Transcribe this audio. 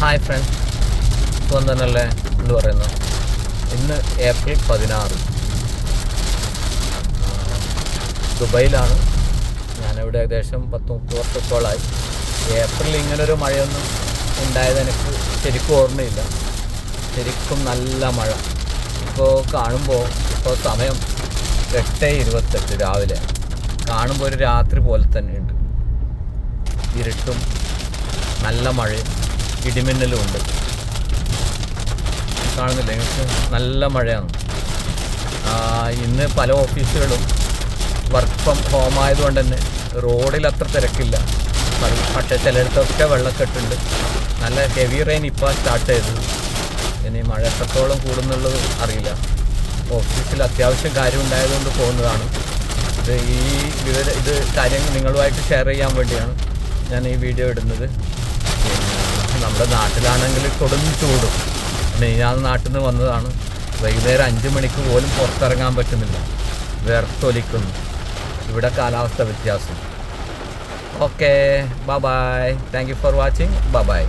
Hi friends, സുഖം തന്നെയല്ലേ? എന്ത് പറയുന്നു? ഇന്ന് ഏപ്രിൽ 16. ദുബൈയിലാണ്. ഞാനിവിടെ ഏകദേശം 10-30 വർഷത്തോളമായി. ഏപ്രിൽ ഇങ്ങനൊരു മഴയൊന്നും ഉണ്ടായത് എനിക്ക് ശരിക്കും ഓർമ്മയില്ല. ശരിക്കും നല്ല മഴ. ഇപ്പോൾ സമയം 8:28 രാവിലെ. കാണുമ്പോൾ ഒരു രാത്രി പോലെ തന്നെയുണ്ട്. ഇരുട്ടും നല്ല മഴയും ഇടിമിന്നലും ഉണ്ട്. കാണുന്നില്ല നിങ്ങൾക്ക്? നല്ല മഴയാണ്. ഇന്ന് പല ഓഫീസുകളും വർക്ക് ഫ്രം ഹോം ആയതുകൊണ്ട് തന്നെ റോഡിൽ അത്ര തിരക്കില്ല. പക്ഷേ ചിലയിടത്തൊക്കെ വെള്ളക്കെട്ടുണ്ട്. നല്ല ഹെവി റെയിൻ ഇപ്പോൾ സ്റ്റാർട്ട് ചെയ്തത്. ഇനി മഴ എത്രത്തോളം കൂടുന്നുള്ളത് അറിയില്ല. ഓഫീസിൽ അത്യാവശ്യം കാര്യം ഉണ്ടായതുകൊണ്ട് പോകുന്നതാണ്. ഇത് കാര്യം നിങ്ങളുമായിട്ട് ഷെയർ ചെയ്യാൻ വേണ്ടിയാണ് ഞാൻ ഈ വീഡിയോ ഇടുന്നത്. നമ്മുടെ നാട്ടിലാണെങ്കിൽ കൊടും ചൂടും. ഞാൻ നാട്ടിൽ നിന്ന് വന്നതാണ്. വൈകുന്നേരം 5 മണിക്ക് പോലും പുറത്തിറങ്ങാൻ പറ്റുന്നില്ല. വിയർത്തൊലിക്കുന്നു. ഇവിടെ കാലാവസ്ഥ വ്യത്യാസം. Okay, bye. Thank you for watching. By.